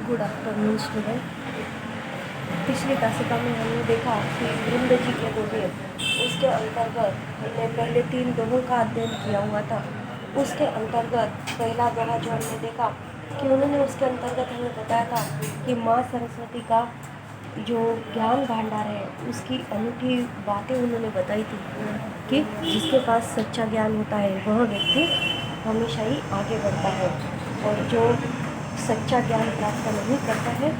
Good afternoon student. पिछली तासिका में हमने देखा कि वृंद जी के दोहे, उसके अंतर्गत हमने पहले 3 दोहों का अध्ययन किया हुआ था। उसके अंतर्गत पहला दोहा जो हमने देखा कि उन्होंने उसके अंतर्गत हमें बताया था कि माँ सरस्वती का जो ज्ञान भांडार है उसकी अनूठी बातें उन्होंने बताई थी कि जिसके पास सच्चा ज्ञान होता है वह व्यक्ति हमेशा ही आगे बढ़ता है, और जो सच्चा ज्ञान प्राप्त नहीं करता है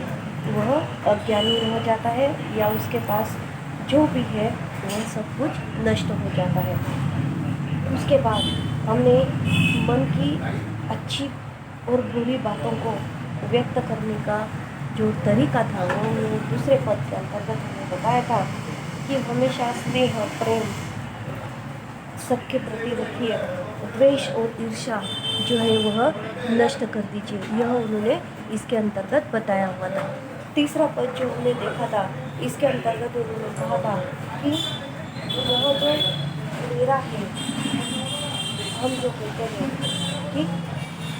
वह अज्ञानी रह जाता है, या उसके पास जो भी है वह सब कुछ नष्ट हो जाता है। उसके बाद हमने मन की अच्छी और बुरी बातों को व्यक्त करने का जो तरीका था वो दूसरे पद के अंतर्गत हमने बताया था कि हमेशा स्नेह प्रेम सबके प्रति रखिए, द्वेष और ईर्ष्या जो है वह नष्ट कर दीजिए। यह उन्होंने इसके अंतर्गत बताया हुआ था। तीसरा पद जो हमने देखा था इसके अंतर्गत उन्होंने कहा था कि वह जो मेरा है, हम जो कहते हैं कि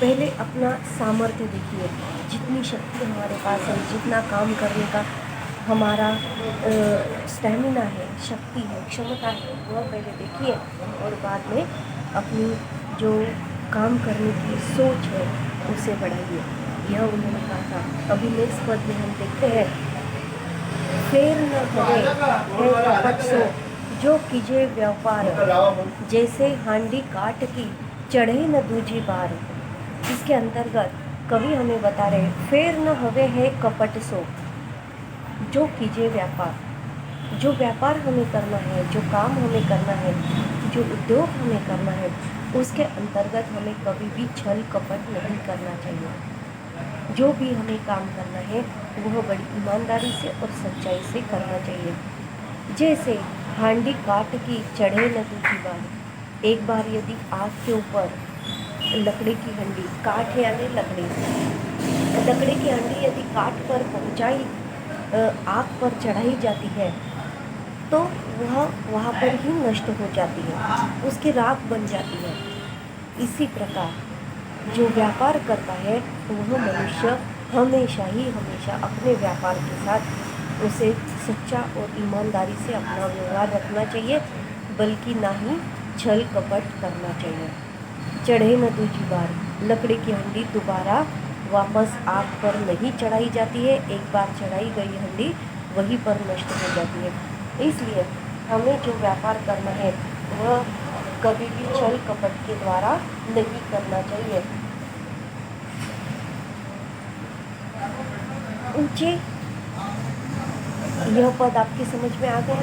पहले अपना सामर्थ्य देखिए, जितनी शक्ति हमारे पास है, जितना काम करने का हमारा स्टैमिना है, शक्ति है, क्षमता है, वह पहले देखिए, और बाद में अपनी जो काम करने की सोच है उसे बढ़ाइए। यह उन्होंने कहा था। अभी नेक्स्ट पद में हम देखते हैं, फेर न करे है कपट सो, जो कीजे व्यापार, जैसे हांडी काट की चढ़े न दूजी बार। इसके अंतर्गत कवि हमें बता रहे, फेर न हवे है कपट सो, जो कीजिए व्यापार। जो व्यापार हमें करना है, जो काम हमें करना है, जो उद्योग हमें करना है, उसके अंतर्गत हमें कभी भी छल कपट नहीं करना चाहिए। जो भी हमें काम करना है वह बड़ी ईमानदारी से और सच्चाई से करना चाहिए। जैसे हांडी काट की चढ़े न दूसरी बार। एक बार यदि आग के ऊपर लकड़ी की हंडी, काठ यानी लकड़ी की हंडी यदि काठ पर पहुंचाई, आग पर चढ़ाई जाती है तो वह वहाँ पर ही नष्ट हो जाती है, उसकी राख बन जाती है। इसी प्रकार जो व्यापार करता है वह मनुष्य हमेशा अपने व्यापार के साथ उसे सच्चा और ईमानदारी से अपना व्यवहार रखना चाहिए, बल्कि ना ही छल कपट करना चाहिए। चढ़े न दूजी बार, लकड़ी की हंडी दोबारा वापस आग पर नहीं चढ़ाई जाती है। एक बार चढ़ाई गई हंडी वहीं पर नष्ट हो जाती है। इसलिए हमें जो व्यापार करना है वह कभी भी छल कपट के द्वारा नहीं करना चाहिए। ऊंचे, यह पद आपकी समझ में आ गया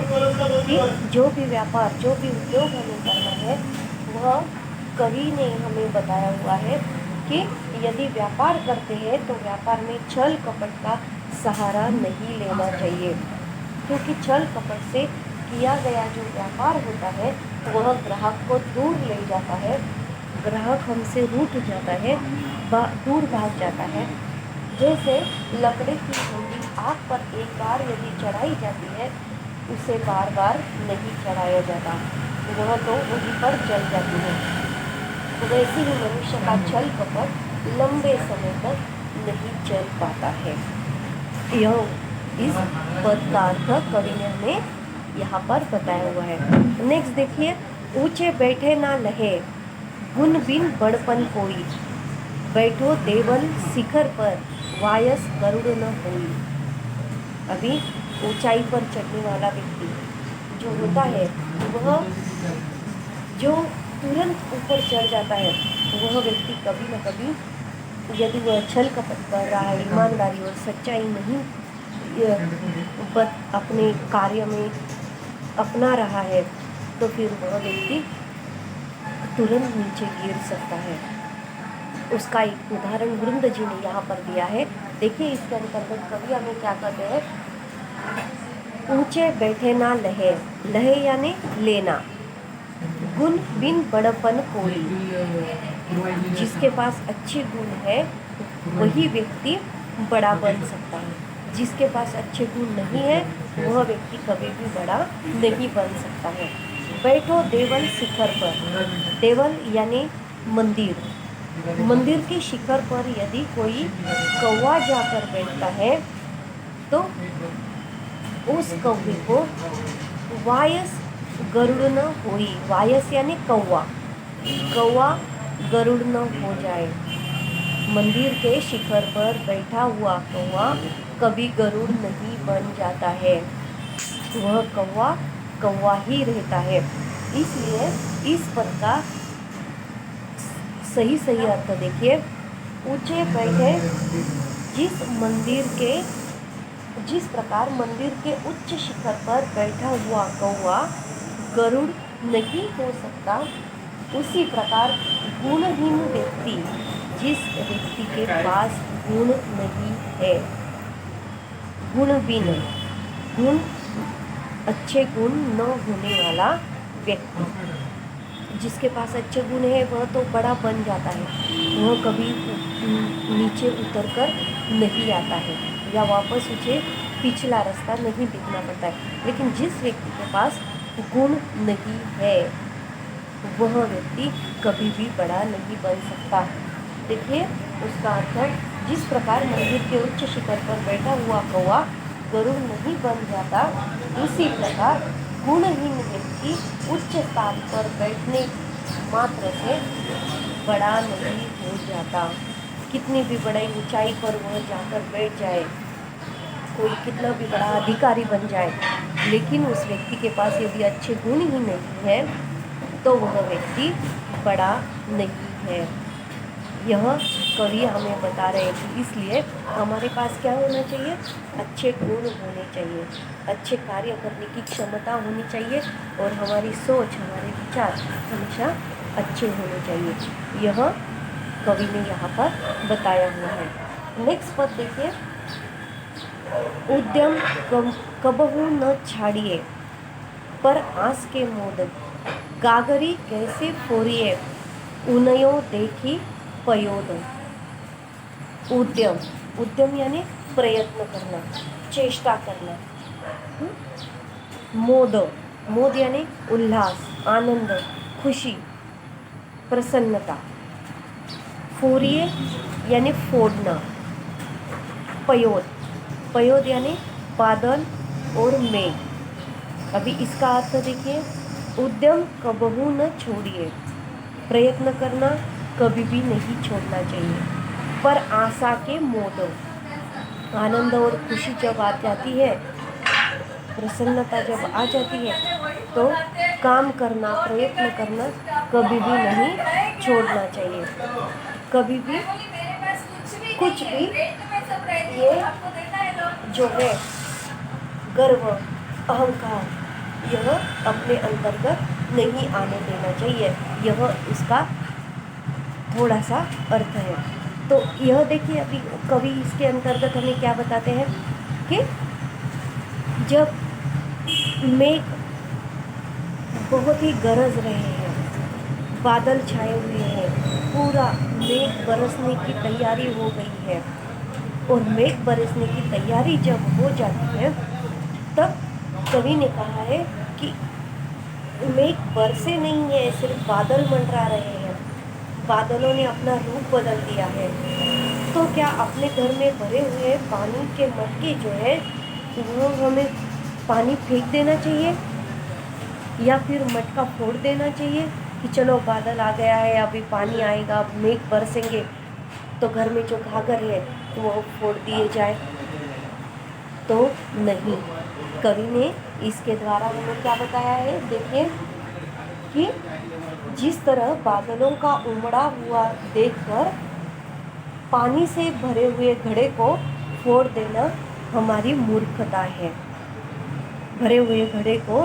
कि जो भी व्यापार, जो भी उद्योग हमें करना है वह कवि ने हमें बताया हुआ है कि यदि व्यापार करते हैं तो व्यापार में छल कपट का सहारा नहीं लेना चाहिए, क्योंकि छल कपट से किया गया जो व्यापार होता है वह ग्राहक को दूर ले जाता है, ग्राहक हमसे रूठ जाता है, दूर भाग जाता है। जैसे लकड़ी की हंडी आग पर एक बार यदि चढ़ाई जाती है उसे बार बार नहीं चढ़ाया जाता, वह तो वहीं पर जल जाती है। वैसे ही मनुष्य का छल कपट लंबे समय तक नहीं चल पाता है। यह इस पद का अर्थ कवि ने हमें यहाँ पर बताया हुआ है। नेक्स्ट देखिए, ऊंचे बैठे ना लहे, गुण बिन बड़पन कोई, बैठो देवल शिखर पर, वायस गरुड़ न होई। अभी ऊंचाई पर चढ़ने वाला व्यक्ति जो होता है वह जो तुरंत ऊपर चढ़ जाता है वह व्यक्ति कभी न कभी, यदि वह छल कपट कर रहा है, ईमानदारी और सच्चाई नहीं अपने कार्य में अपना रहा है, तो फिर वह व्यक्ति तुरंत नीचे गिर सकता है। उसका एक उदाहरण वृंद जी ने यहाँ पर दिया है। देखिए इसके अंतर्गत कवि हमें क्या कहते हैं, ऊंचे बैठे ना लहे, लहे यानी लेना, गुण बिन बड़पन कोई, जिसके पास अच्छे गुण है वही व्यक्ति बड़ा बन सकता है, जिसके पास अच्छे गुण नहीं है वह व्यक्ति कभी भी बड़ा नहीं बन सकता है। बैठो देवल शिखर पर, देवल यानी मंदिर, मंदिर के शिखर पर यदि कोई कौवा जाकर बैठता है तो उस कौवे को वायस गरुड़ न होई। वायस यानी कौवा, कौवा गरुड़ न हो जाए। मंदिर के शिखर पर बैठा हुआ कौवा कभी गरुड़ नहीं बन जाता है, वह कौवा कौवा ही रहता है। इसलिए इस पद का सही अर्थ देखिए, ऊंचे बैठे जिस प्रकार मंदिर के उच्च शिखर पर बैठा हुआ कौवा गरुड़ नहीं हो सकता, उसी प्रकार गुणहीन व्यक्ति, जिस व्यक्ति के पास गुण नहीं है, गुणहीन, गुण अच्छे गुण न होने वाला व्यक्ति, जिसके पास अच्छे गुण है वह तो बड़ा बन जाता है, वह कभी नीचे उतरकर नहीं आता है या वापस उसे पिछला रास्ता नहीं दिखना पड़ता है। लेकिन जिस व्यक्ति के पास गुण नहीं है वह व्यक्ति कभी भी बड़ा नहीं बन सकता। देखिए उसका अर्थ है, जिस प्रकार मंदिर के उच्च शिखर पर बैठा हुआ कौवा गरुड़ नहीं बन जाता, उसी प्रकार गुणहीन व्यक्ति उच्च स्थान पर बैठने मात्र से बड़ा नहीं हो जाता। कितनी भी बड़ी ऊंचाई पर वह जाकर बैठ जाए, कोई कितना भी बड़ा अधिकारी बन जाए, लेकिन उस व्यक्ति के पास यदि अच्छे गुण ही नहीं है तो वह व्यक्ति बड़ा नहीं है। यह कवि हमें बता रहे हैं। इसलिए हमारे पास क्या होना चाहिए, अच्छे गुण होने चाहिए, अच्छे कार्य करने की क्षमता होनी चाहिए और हमारी सोच, हमारे विचार हमेशा अच्छे होने चाहिए। यह कवि ने यहाँ पर बताया हुआ है। नेक्स्ट पद देखिए, उद्यम कबहू न छाड़िए पर आस के मोदक, गागरी कैसे फोरिए उनयो देखी पयोद। उद्यम, उद्यम यानी प्रयत्न करना, चेष्टा करना। मोद, मोद यानी उल्लास, आनंद, खुशी, प्रसन्नता। फोरिए यानी फोड़ना। पयोद, पयोद यानी बादल और मेघ। अभी इसका अर्थ देखिए, उद्यम कबहू न छोड़िए, प्रयत्न करना कभी भी नहीं छोड़ना चाहिए, पर आशा के मोद, आनंद और खुशी जब आ जाती है, प्रसन्नता जब आ जाती है तो काम करना, प्रयत्न करना कभी भी नहीं छोड़ना चाहिए। कभी भी कुछ भी ये जो है गर्व, अहंकार, यह अपने अंतर्गत नहीं आने देना चाहिए। यह उसका थोड़ा सा अर्थ है। तो यह देखिए, अभी कवि इसके अंतर्गत हमें क्या बताते हैं कि जब मेघ बहुत ही गरज रहे हैं, बादल छाए हुए हैं, पूरा मेघ बरसने की तैयारी हो गई है, और मेघ बरसने की तैयारी जब हो जाती है तब कवि ने कहा है कि मेघ बरसे नहीं है, सिर्फ बादल मंडरा रहे हैं, बादलों ने अपना रूप बदल दिया है। तो क्या अपने घर में भरे हुए पानी के मटके जो है वो हमें पानी फेंक देना चाहिए या फिर मटका फोड़ देना चाहिए कि चलो बादल आ गया है, अभी पानी आएगा, मेघ बरसेंगे तो घर में जो घाघर है तो वो फोड़ दिए जाए? तो नहीं, कवि ने इसके द्वारा हमें क्या बताया है, देखिए कि जिस तरह बादलों का उमड़ा हुआ देखकर पानी से भरे हुए घड़े को फोड़ देना हमारी मूर्खता है। भरे हुए घड़े को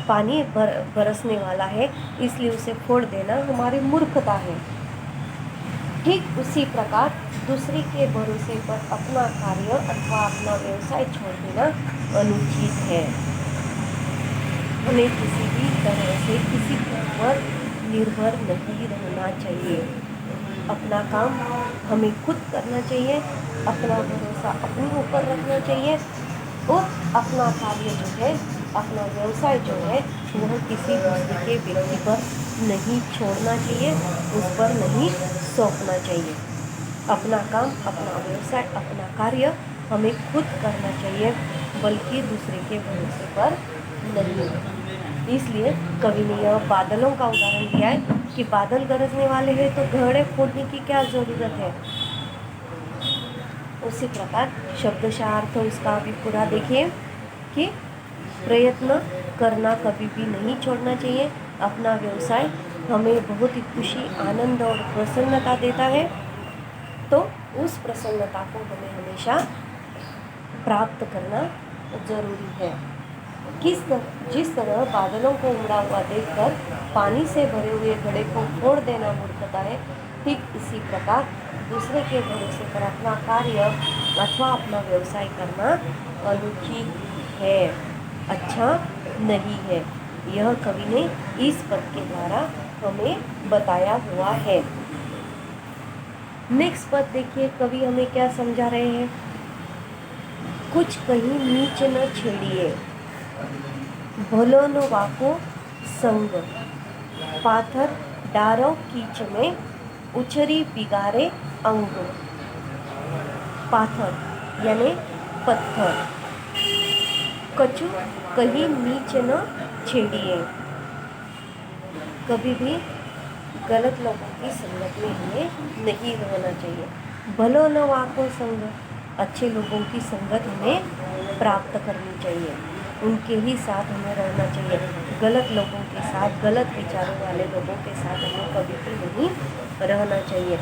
पानी बरसने वाला है इसलिए उसे फोड़ देना हमारी मूर्खता है। ठीक उसी प्रकार दूसरे के भरोसे पर अपना कार्य अथवा अपना व्यवसाय छोड़ देना अनुचित है। हमें किसी भी तरह से किसी पर निर्भर नहीं रहना चाहिए। अपना काम हमें खुद करना चाहिए, अपना भरोसा अपने ऊपर रखना चाहिए और अपना कार्य जो है, अपना व्यवसाय जो है वह किसी दूसरे के व्यक्ति पर नहीं छोड़ना चाहिए, उस पर नहीं सौंपना चाहिए। अपना काम, अपना व्यवसाय, अपना कार्य हमें खुद करना चाहिए, बल्कि दूसरे के भरोसे पर नहीं। इसलिए कवि ने यह बादलों का उदाहरण दिया है कि बादल गरजने वाले हैं तो घड़े फोड़ने की क्या ज़रूरत है। उसी प्रकार शब्दशार्थ उसका भी पूरा देखिए कि प्रयत्न करना कभी भी नहीं छोड़ना चाहिए। अपना व्यवसाय हमें बहुत ही खुशी, आनंद और प्रसन्नता देता है, तो उस प्रसन्नता को हमें हमेशा प्राप्त करना जरूरी है। जिस तरह बादलों को उड़ा हुआ देखकर पानी से भरे हुए घड़े को फोड़ देना मूर्खता है, ठीक इसी प्रकार दूसरे के भरोसे पर अपना कार्य अथवा अपना व्यवसाय करना अनुचित है, अच्छा नहीं है। यह कवि ने इस पद के द्वारा हमें बताया हुआ है। नेक्स्ट पद देखिए, कवि हमें क्या समझा रहे हैं। कुछ कहीं नीच न छेड़िए, भलो न वाको संग, पाथर डारो कीच में, उछरी बिगारे अंग। पाथर यानी पत्थर, कछु कहीं नीच न छेड़िए। कभी भी गलत लोगों की संगत में हमें नहीं रहना चाहिए। भलो न वाको संग, अच्छे लोगों की संगत हमें प्राप्त करनी चाहिए, उनके ही साथ हमें रहना चाहिए। गलत लोगों के साथ, गलत विचारों वाले लोगों के साथ हमें कभी भी नहीं रहना चाहिए।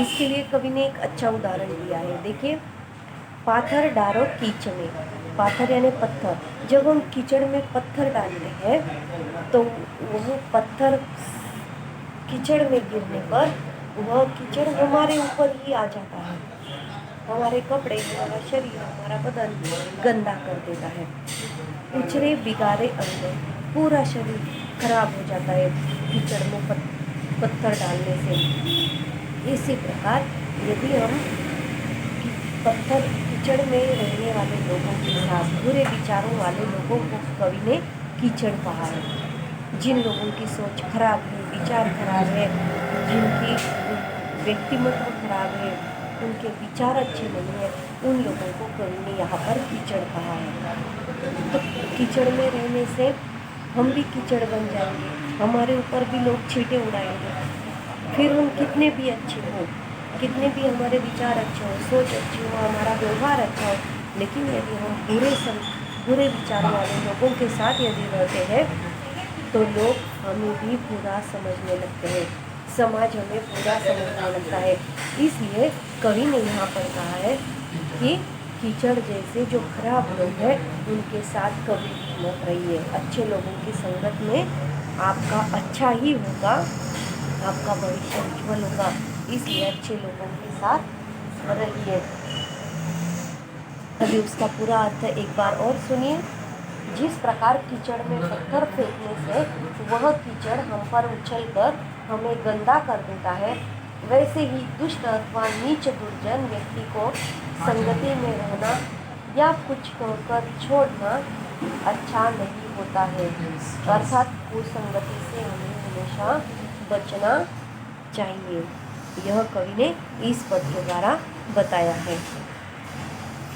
इसके लिए कवि ने एक अच्छा उदाहरण दिया है। देखिए, पाथर डारो कीच में, पाथर यानी पत्थर। जब हम कीचड़ में पत्थर डालते हैं तो वह पत्थर कीचड़ में गिरने पर वह कीचड़ हमारे ऊपर ही आ जाता है, हमारे कपड़े, हमारा शरीर, हमारा बदन गंदा कर देता है। उछरे बिगाड़े अंग, पूरा शरीर खराब हो जाता है कीचड़ में पत्थर डालने से। इसी प्रकार यदि हम पत्थर कीचड़ में रहने वाले लोगों के साथ, बुरे विचारों वाले लोगों को कवि ने कीचड़ कहा है। जिन लोगों की सोच खराब है, विचार खराब है, जिनकी व्यक्तिमत्व खराब है, उनके विचार अच्छे नहीं है, उन लोगों को कवि ने यहाँ पर कीचड़ कहा है। तो कीचड़ में रहने से हम भी कीचड़ बन जाएंगे, हमारे ऊपर भी लोग छींटे उड़ाएंगे। फिर हम कितने भी अच्छे हों, कितने भी हमारे विचार अच्छे हो, सोच अच्छी हो, हमारा व्यवहार अच्छा हो, लेकिन यदि हम बुरे विचार वाले लोगों के साथ यदि रहते हैं तो लोग हमें भी बुरा समझने लगते हैं, समाज हमें बुरा समझने लगता है। इसलिए कवि ने यहाँ पर कहा है कि कीचड़ जैसे जो खराब लोग हैं उनके साथ कभी भी मत रहिए। अच्छे लोगों की संगत में आपका अच्छा ही होगा, आपका भविष्य उज्जवल होगा। इसलिए अच्छे लोगों के साथ रहिए। अभी उसका पूरा अर्थ एक बार और सुनिए। जिस प्रकार कीचड़ में पत्थर फेंकने से वह कीचड़ हम पर उछलकर हमें गंदा कर देता है, वैसे ही दुष्ट अथवा नीच दुर्जन व्यक्ति को संगति में रहना या कुछ कहकर छोड़ना अच्छा नहीं होता है। अर्थात कुसंगति से हमें हमेशा बचना चाहिए। यह कवि ने इस पद के द्वारा बताया है।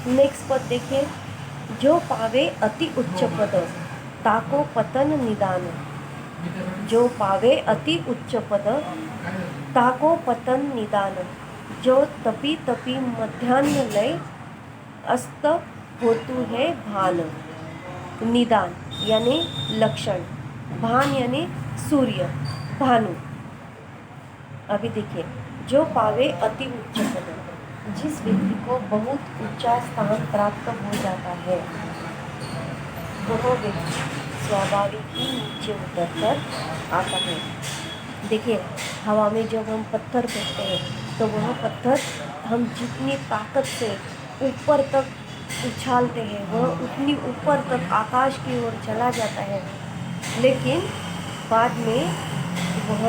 नेक्स्ट पद देखिए, जो पावे अति उच्च पद, ताको पतन निदान। जो पावे अति उच्च पद, ताको पतन निदान। जो तपी तपी मध्यान्ह लय, अस्त होतु है भान। निदान यानी लक्षण, भान यानी सूर्य, भानु। अभी देखिए, जो पावे अति उच्च पद, जिस व्यक्ति को बहुत ऊंचा स्थान प्राप्त हो जाता है वह व्यक्ति स्वाभाविक ही नीचे उतरकर आता है। देखिए, हवा में जब हम पत्थर फेंकते हैं तो वह पत्थर हम जितनी ताकत से ऊपर तक उछालते हैं वह उतनी ऊपर तक आकाश की ओर चला जाता है, लेकिन बाद में वह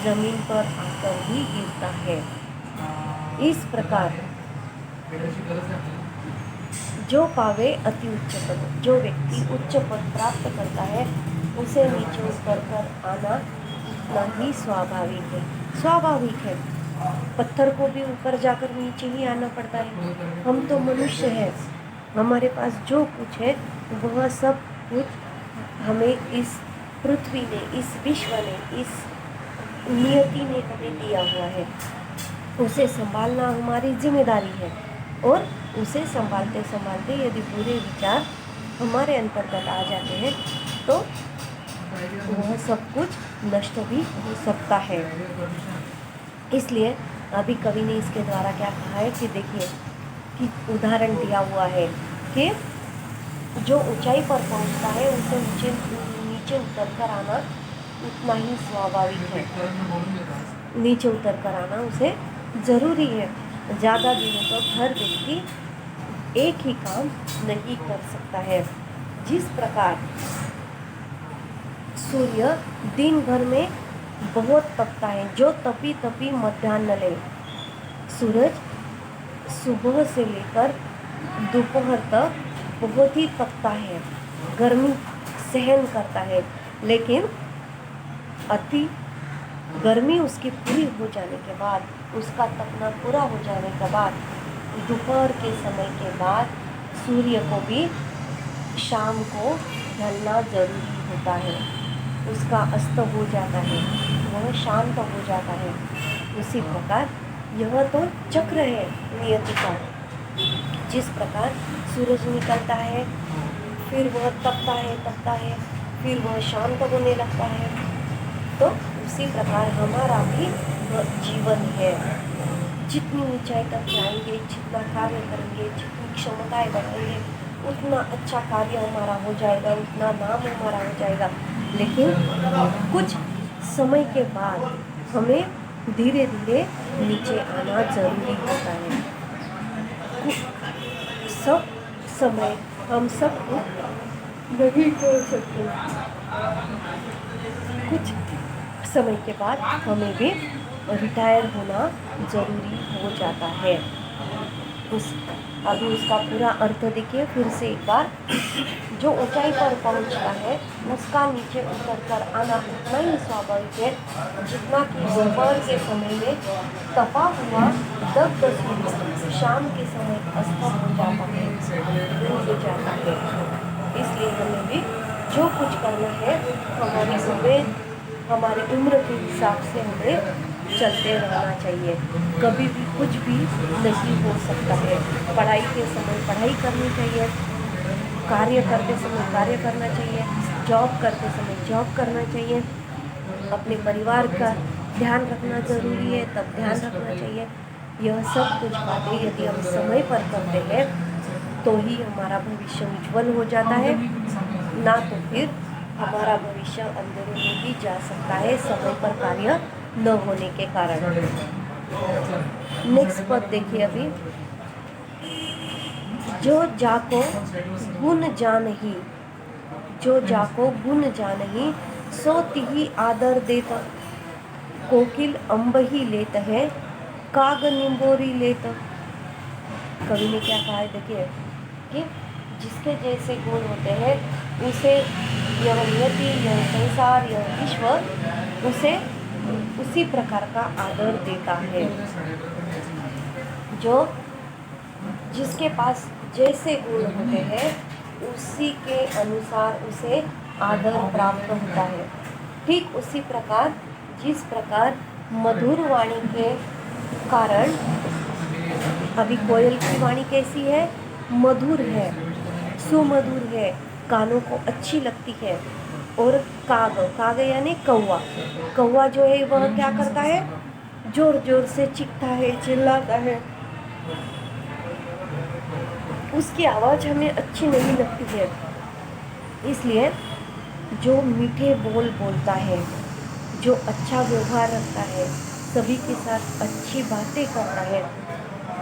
जमीन पर आकर ही गिरता है। इस प्रकार जो पावे अति उच्च पद, जो व्यक्ति उच्च पद प्राप्त करता है उसे नीचे उतर कर आना इतना ही स्वाभाविक है। स्वाभाविक है पत्थर को भी ऊपर जाकर नीचे ही आना पड़ता है। हम तो मनुष्य हैं, हमारे पास जो कुछ है वह सब कुछ हमें इस पृथ्वी ने, इस विश्व ने, इस नियति ने हमें दिया हुआ है। उसे संभालना हमारी जिम्मेदारी है, और उसे संभालते संभालते यदि बुरे विचार हमारे अंतर्गत आ जाते हैं तो वह सब कुछ नष्ट भी हो सकता है। इसलिए अभी कवि ने इसके द्वारा क्या कहा है कि देखिए कि उदाहरण दिया हुआ है कि जो ऊंचाई पर पहुंचता है उसे नीचे नीचे उतर कर आना उतना ही स्वाभाविक है। नीचे उतर कर आना उसे ज़रूरी है। ज़्यादा दिनों तक हर व्यक्ति एक ही काम नहीं कर सकता है। जिस प्रकार सूर्य दिन भर में बहुत तपता है, जो तपी तपी मध्याह्न ले, सूरज सुबह से लेकर दोपहर तक बहुत ही तपता है, गर्मी सहन करता है, लेकिन अति गर्मी उसकी पूरी हो जाने के बाद, उसका तपना पूरा हो जाने के बाद, दोपहर के समय के बाद सूर्य को भी शाम को ढलना जरूरी होता है। उसका अस्त हो जाता है, वह शांत हो जाता है। उसी प्रकार यह तो चक्र है नियति का। जिस प्रकार सूरज निकलता है, फिर वह तपता है, फिर वह शांत होने लगता है, तो उसी प्रकार हमारा भी जीवन है। जितनी ऊंचाई तक जाएंगे, जितना कार्य करेंगे, जितनी क्षमताएं बढ़ाएंगे, उतना अच्छा कार्य हमारा हो जाएगा, उतना नाम हमारा हो जाएगा। लेकिन कुछ समय के बाद हमें धीरे धीरे नीचे आना जरूरी होता है। सब समय हम सब नहीं कर सकते। कुछ समय के बाद हमें भी रिटायर होना ज़रूरी हो जाता है। अभी उसका पूरा अर्थ देखिए फिर से एक बार। जो ऊंचाई पर पहुंचता है उसका नीचे उतर कर आना उतना ही स्वाभाविक है जितना कि दोपहर के समय में तपा हुआ दग्ध सूर्य शाम के समय अस्त हो जाता है, डूब जाता है। इसलिए हमें भी जो कुछ करना है हमारी उम्र के हिसाब से हमें चलते रहना चाहिए। कभी भी कुछ भी नहीं हो सकता है। पढ़ाई के समय पढ़ाई करनी चाहिए, कार्य करते समय कार्य करना चाहिए, जॉब करते समय जॉब करना चाहिए, अपने परिवार का ध्यान रखना ज़रूरी है, तब ध्यान रखना चाहिए। यह सब कुछ बातें यदि हम समय पर करते हैं तो ही हमारा भविष्य उज्जवल हो जाता है, ना तो फिर हमारा भविष्य अंधेरे में भी जा सकता है समय पर कार्य न होने के कारण। नेक्स्ट पद देखिए अभी। जो जाको गुण जानही, जो जाको गुण जानही, सो तिहि आदर देत। कोकिल अम्ब ही लेत है, काग निम्बोरी लेत। कवि ने क्या कहा है देखिए कि जिसके जैसे गुण होते हैं उसे यह नियति, यह संसार, यह विश्व उसे उसी प्रकार का आदर देता है। जो जिसके पास जैसे गुण होते हैं उसी के अनुसार उसे आदर प्राप्त होता है। ठीक उसी प्रकार जिस प्रकार मधुर वाणी के कारण, अभी कोयल की वाणी कैसी है? मधुर है, सुमधुर है, कानों को अच्छी लगती है। और काग यानी कौवा, कौवा जो है वह क्या करता है? जोर जोर से चीखता है, चिल्लाता है। उसकी आवाज़ हमें अच्छी नहीं लगती है। इसलिए जो मीठे बोल बोलता है, जो अच्छा व्यवहार रखता है, सभी के साथ अच्छी बातें करता है,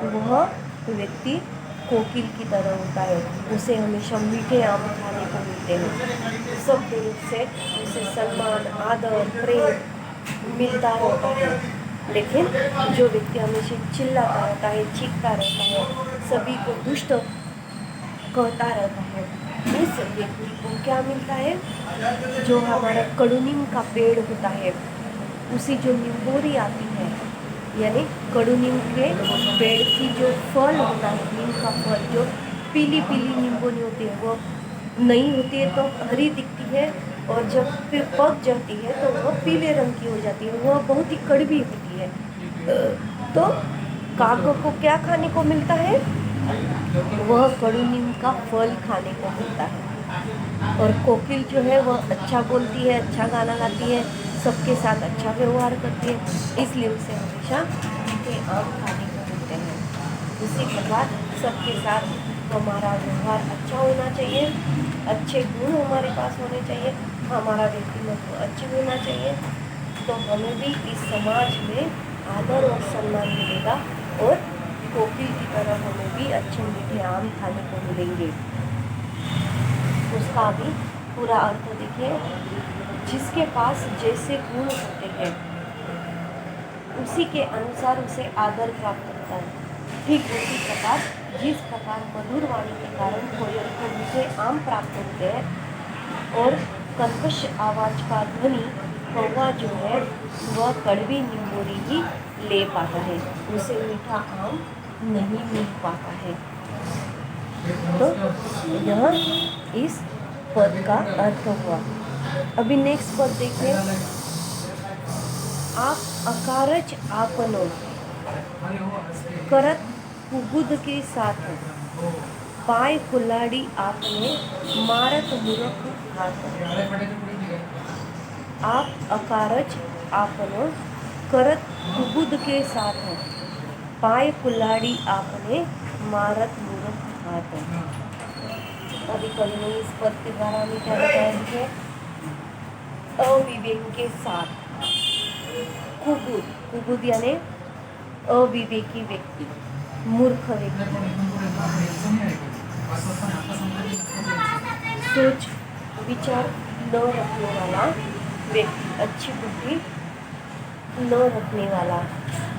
वह व्यक्ति कोकिल की तरह होता है। उसे हमेशा मीठे आम खाने को मिलते हैं, सब तरफ से उसे सम्मान, आदर, प्रेम मिलता रहता है। लेकिन जो व्यक्ति हमेशा चिल्लाता रहता है, चीखता रहता है, सभी को दुष्ट कहता रहता है, उस व्यक्ति को क्या मिलता है? जो हमारा कड़ूनीम का पेड़ होता है, उसी जो निम्बोरी आती है, यानी कड़ू नीम के पेड़ की जो फल होता है, नीम का फल जो पीली पीली नींबूनी होती है, वो नहीं होती है तो हरी दिखती है, और जब फिर पक जाती है तो वह पीले रंग की हो जाती है, वह बहुत ही कड़वी होती है। तो काकों को क्या खाने को मिलता है? वह कड़ू नीम का फल खाने को मिलता है। और कोकिल जो है वह अच्छा बोलती है, अच्छा गाना गाती है, सबके साथ अच्छा व्यवहार करती है, इसलिए उसे हमेशा मीठे आम खाने को मिलते हैं। उसी प्रकार सबके साथ हमारा व्यवहार अच्छा होना चाहिए, अच्छे गुण हमारे पास होने चाहिए, हमारा व्यक्तित्व अच्छा होना चाहिए, तो हमें भी इस समाज में आदर और सम्मान मिलेगा, और कोकिल की तरह हमें भी अच्छे मीठे आम खाने को मिलेंगे। उसका भी पूरा अर्थ देखिए, जिसके पास जैसे गुण होते हैं उसी के अनुसार उसे आदर प्राप्त होता है। ठीक उसी प्रकार जिस प्रकार मधुर वाणी के कारण कोयल को मीठे आम प्राप्त होते हैं, और कर्कश आवाज का ध्वनि कौवा जो है वह कड़वी निंबोरी ही ले पाता है, उसे मीठा आम नहीं मिल पाता है। तो यह इस पद का अर्थ हुआ। अभी नेक्स्ट पद देखिए, आप अकारज आपनो करत कुबुद के साथ पाय कुल्हाड़ी आपने मारत मूर्ख हाथ। आप अकारज आपनो करत कुबुद के साथ पाय कुल्हाड़ी आपने मारत मूर्ख हाथ। अभी कवि ने इस पद के द्वारा हमें क्या बताया है? अविवेक के साथ कुबुद, कुबुद यानी अविवेकी व्यक्ति, मूर्ख व्यक्ति, सोच विचार न रखने वाला व्यक्ति, अच्छी बुद्धि न रखने वाला,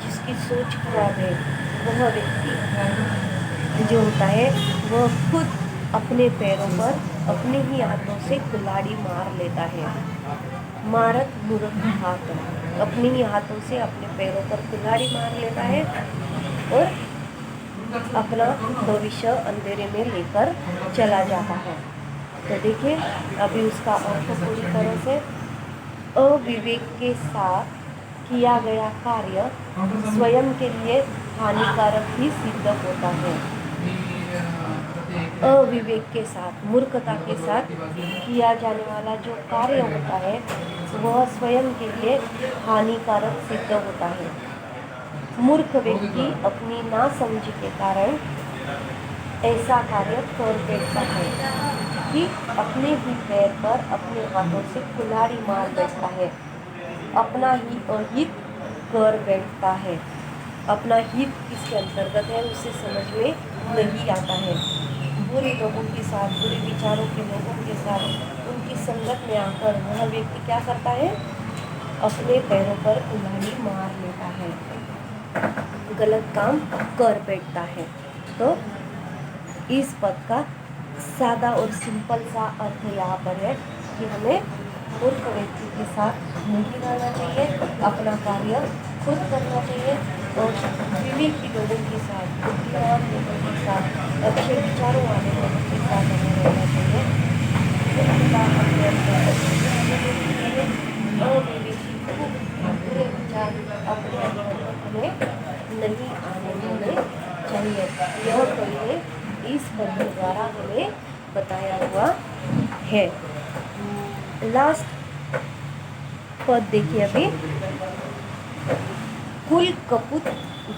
जिसकी सोच खराब है, वह व्यक्ति जो होता है वह खुद अपने पैरों पर अपने ही हाथों से कुल्हाड़ी मार लेता है। मारत मूर्ख हाथ, अपने ही हाथों से अपने पैरों पर कुल्हाड़ी मार लेता है और अपना भविष्य अंधेरे में लेकर चला जाता है। तो देखिए, अभी उसका अर्थ पूरी तरह से, अविवेक के साथ किया गया कार्य स्वयं के लिए हानिकारक ही सिद्ध होता है। अविवेक के साथ, मूर्खता के साथ किया जाने वाला जो कार्य होता है वह स्वयं के लिए हानिकारक सिद्ध होता है। मूर्ख व्यक्ति अपनी नासमझी के कारण ऐसा कार्य कर बैठता है कि अपने ही पैर पर अपने हाथों से कुल्हाड़ी मार बैठता है, अपना ही अहित कर बैठता है। अपना हित किसके अंतर्गत है उसे समझ में नहीं आता है। बुरे लोगों के साथ, बुरे विचारों के लोगों के साथ उनकी संगत में आकर वह व्यक्ति क्या करता है? अपने पैरों पर कुल्हाड़ी मार लेता है, गलत काम कर बैठता है। तो इस पद का सादा और सिंपल सा अर्थ यहाँ पर है कि हमें मूर्ख व्यक्ति के साथ नहीं रहना चाहिए, अपना कार्य खुद करना चाहिए, और विवेकी लोगों के साथ, बुद्धिमान लोगों के साथ, अच्छे विचारों वाले लोगों के साथ हमें रहना चाहिए। अविवेकी बुरे विचार अपने अंदर हमें नहीं आने देने चाहिए। यह कवि ने इस पद के द्वारा हमें बताया हुआ है। लास्ट पद देखिए अभी, कुल कपूत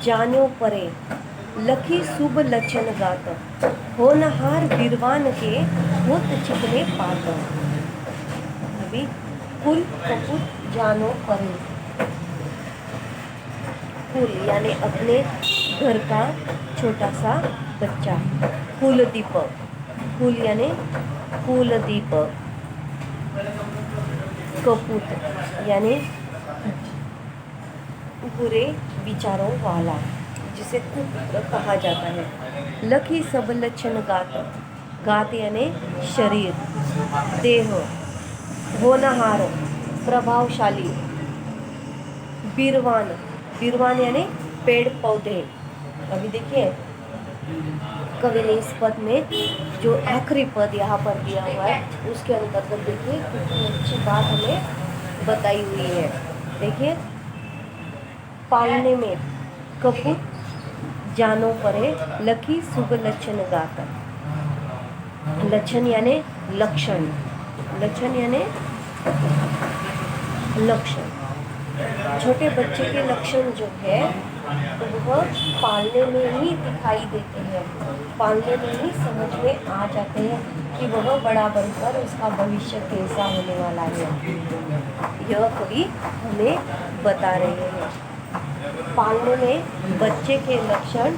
जान्यो परे लखी शुभ लक्षण गात होनहार बीरवान के होत चिकने पात। अभी कुल कपूत जानो परे, कुल यानी अपने घर का छोटा सा बच्चा, कुल दीपक, कुल यानी कुल दीपक, कपूत यानी बुरे विचारों वाला, जिसे कुपुत्र कहा जाता है। लखी सब लक्षण गात, गात यानी शरीर, देह, होनहार प्रभावशाली, बीरवान बीरवान यानी पेड़ पौधे। अभी देखिए कवि ने इस पद में जो आखिरी पद यहाँ पर दिया हुआ है उसके अंतर्गत देखिए कितनी अच्छी बात हमें बताई हुई है। देखिए, पालने में कपूत जानो परे लखी शुभ लक्षण गाता। लक्षण यानी लक्षण, लक्षण यानी लक्षण। छोटे बच्चे के लक्षण जो है तो वह पालने में ही दिखाई देते हैं, पालने में ही समझ में आ जाते हैं कि वह बड़ा बनकर उसका भविष्य कैसा होने वाला है। यह कवि हमें बता रहे हैं। पालने में बच्चे के लक्षण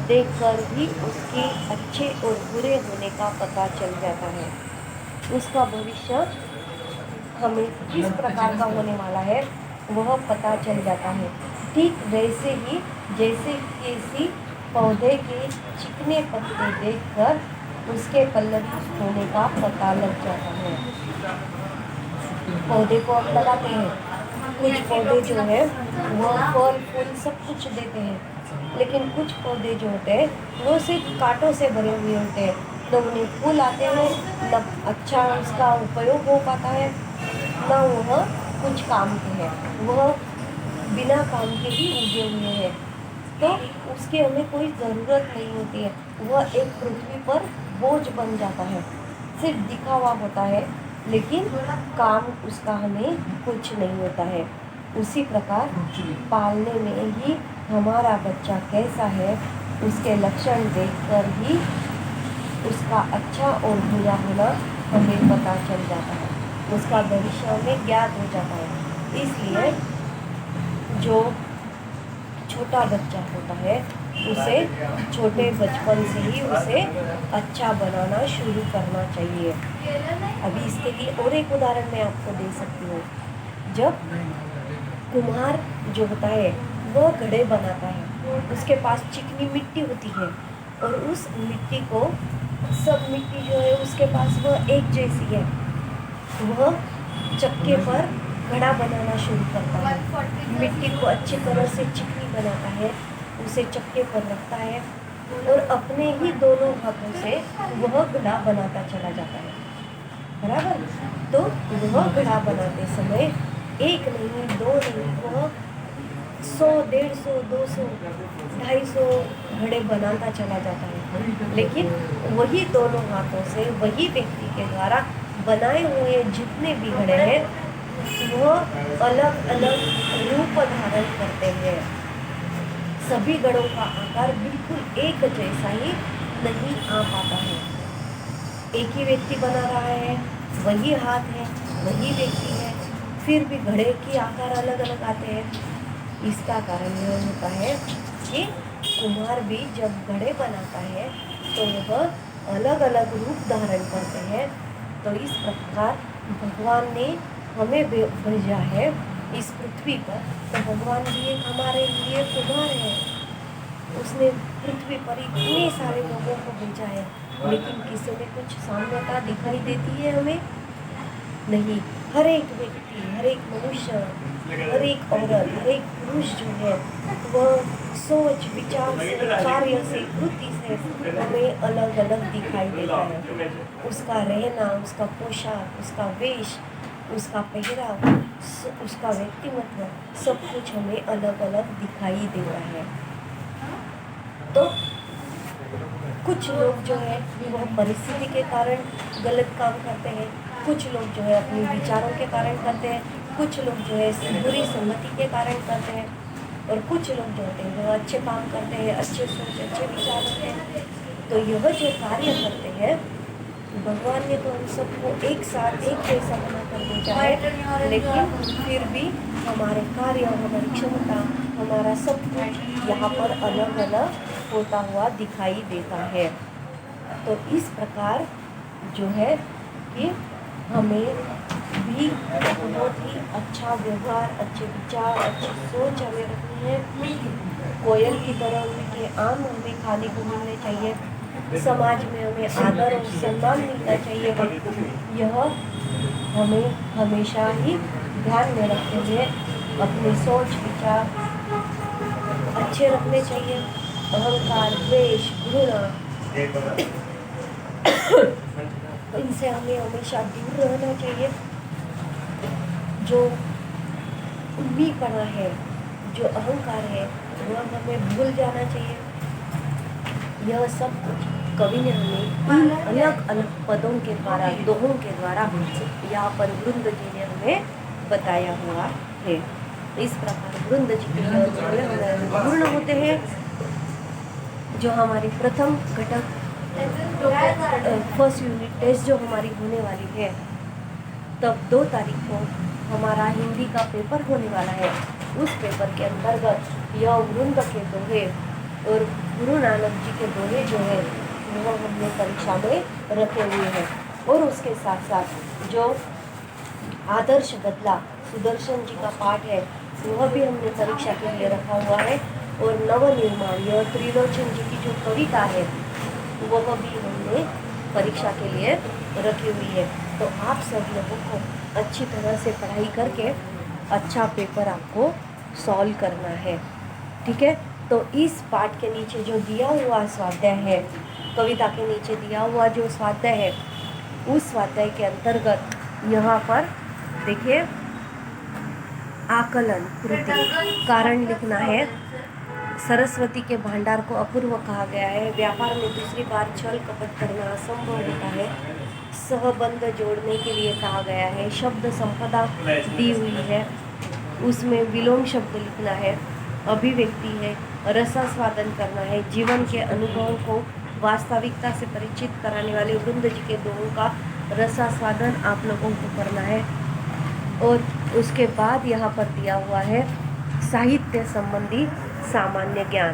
देखकर भी उसके अच्छे और बुरे होने का पता चल जाता है। उसका भविष्य हमें किस प्रकार का होने वाला है वह पता चल जाता है। ठीक वैसे ही जैसे किसी पौधे के चिकने पत्ते देखकर उसके पल्लवित होने का पता लग जाता है। पौधे को हम लगाते हैं, कुछ पौधे जो है वह फल फूल सब कुछ देते हैं, लेकिन कुछ पौधे जो होते हैं वो सिर्फ कांटों से भरे हुए होते हैं। तो उन्हें फूल आते हैं, न अच्छा उसका उपयोग हो पाता है, ना वह कुछ काम के हैं, वह बिना काम के ही उगे हुए हैं। तो उसकी हमें कोई ज़रूरत नहीं होती है, वह एक पृथ्वी पर बोझ बन जाता है, सिर्फ दिखावा होता है, लेकिन काम उसका हमें कुछ नहीं होता है। उसी प्रकार पालने में ही हमारा बच्चा कैसा है उसके लक्षण देखकर ही उसका अच्छा और बुरा होना हमें पता चल जाता है, उसका भविष्य हमें ज्ञात हो जाता है। इसलिए जो छोटा बच्चा होता है उसे छोटे बचपन से ही उसे अच्छा बनाना शुरू करना चाहिए। अभी इसके लिए और एक उदाहरण मैं आपको दे सकती हूँ। जब कुम्हार जो होता है वह घड़े बनाता है, उसके पास चिकनी मिट्टी होती है और उस मिट्टी को सब मिट्टी जो है उसके पास वह एक जैसी है, वह चक्के पर घड़ा बनाना शुरू करता है, मिट्टी को अच्छी तरह से चिकनी बनाता है, उसे चक्के पर रखता है और अपने ही दोनों हाथों से वह घड़ा बनाता चला जाता है। बराबर। तो वह घड़ा बनाते समय एक नहीं, दो नहीं, वह 100, 150, 200, 250 घड़े बनाता चला जाता है, लेकिन वही दोनों हाथों से वही व्यक्ति के द्वारा बनाए हुए जितने भी घड़े हैं वह अलग अलग रूप धारण करते हैं। सभी घड़ों का आकार बिल्कुल एक जैसा ही नहीं आ पाता है। एक ही व्यक्ति बना रहा है, वही हाथ है, वही व्यक्ति है, फिर भी घड़े के आकार अलग अलग आते हैं। इसका कारण यह होता है कि कुम्हार भी जब घड़े बनाता है तो वह अलग अलग रूप धारण करते हैं। तो इस प्रकार भगवान ने हमें भेजा है इस पृथ्वी पर, तो भगवान भी एक हमारे लिए कुम्हार है। उसने पृथ्वी पर इतने सारे लोगों को भेजा है, लेकिन किसी में कुछ साम्यता दिखाई देती है हमें नहीं। हर एक व्यक्ति, हर एक मनुष्य, हर एक औरत, हर एक पुरुष जो है वह सोच विचार से, कार्य से, कृति से हमें अलग अलग दिखाई देता है। उसका रहना, उसका पोशाक, उसका वेश, उसका पहराव, उसका व्यक्तिमत्व, सब कुछ हमें अलग अलग दिखाई देता है। तो कुछ लोग जो है वो परिस्थिति के कारण गलत काम करते हैं, कुछ लोग जो है अपने विचारों के कारण करते हैं, कुछ लोग जो है बुरी संगति के कारण करते हैं, और कुछ लोग जो होते हैं वो अच्छे काम करते हैं, अच्छे सोच, अच्छे विचार होते हैं। तो यह जो कार्य करते हैं भगवान ने तो हम सबको एक साथ एक जैसा बना कर भेजा है, लेकिन फिर भी हमारे कार्य, हमारी क्षमता, हमारा सब कुछ यहाँ पर अलग अलग होता हुआ दिखाई देता है। तो इस प्रकार जो है कि हमें भी बहुत ही अच्छा व्यवहार, अच्छे विचार, अच्छी सोच हमें रखनी है। कोयल की तरह उनके आम हमें खाने को मिलने चाहिए, समाज में हमें आदर और सम्मान मिलना चाहिए। यह हमें हमेशा ही ध्यान में रखते हुए अपनी सोच विचार पीछे रखने चाहिए। अहंकार, द्वेष, घृणा, इनसे हमें हमेशा दूर रहना चाहिए। जो उम्मीपना है, जो अहंकार है, वह हमें भूल जाना चाहिए। यह सब कुछ कवि ने हमें इन अलग अलग पदों के द्वारा, दोहों के द्वारा यहाँ पर वृंद जी ने हमें बताया हुआ है। इस प्रकार वृंद जी के हमें पूर्ण होते हैं। जो हमारी प्रथम घटक फर्स्ट यूनिट टेस्ट जो हमारी होने वाली है, तब 2 तारीख को हमारा हिंदी का पेपर होने वाला है। उस पेपर के अंतर्गत यह वृंद के दोहे और गुरु नानक जी के दोहे जो है वो हमने परीक्षा में रखे हुए हैं। और उसके साथ साथ जो आदर्श बदला सुदर्शन जी का पाठ है वह भी हमने परीक्षा के लिए रखा हुआ है। और नवनिर्माण यह त्रिलोचन जी की जो कविता है वह भी हमने परीक्षा के लिए रखी हुई है। तो आप सब लोगों को अच्छी तरह से पढ़ाई करके अच्छा पेपर आपको सॉल्व करना है, ठीक है। तो इस पाठ के नीचे जो दिया हुआ स्वाध्याय है, कविता के नीचे दिया हुआ जो स्वाध्याय है, उस स्वाध्याय के अंतर्गत यहाँ पर देखिए आकलन कृति कारण लिखना है। सरस्वती के भंडार को अपूर्व कहा गया है। व्यापार में दूसरी बार छल कपट करना असंभव होता है। सहबंध जोड़ने के लिए कहा गया है। शब्द संपदा दी हुई है, उसमें विलोम शब्द लिखना है। अभिव्यक्ति है, रसास्वादन करना है। जीवन के अनुभवों को वास्तविकता से परिचित कराने वाले वृंद जी के दोहों का रसास्वादन आप लोगों को करना है। और उसके बाद यहाँ पर दिया हुआ है साहित्य संबंधी सामान्य ज्ञान।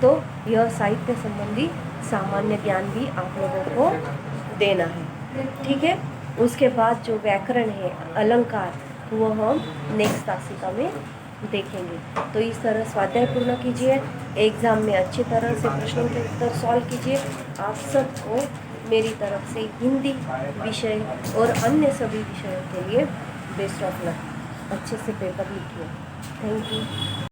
तो यह साहित्य संबंधी सामान्य ज्ञान भी आप लोगों को देना है, ठीक है। उसके बाद जो व्याकरण है, अलंकार, वो हम नेक्स्ट तासिका में देखेंगे। तो इस तरह स्वाध्याय पूर्ण कीजिए, एग्ज़ाम में अच्छी तरह से प्रश्नों के उत्तर सॉल्व कीजिए। आप सबको मेरी तरफ से हिंदी विषय और अन्य सभी विषयों के लिए बेस्ट ऑफ लक। अच्छे से पेपर लिखिए। Thank you.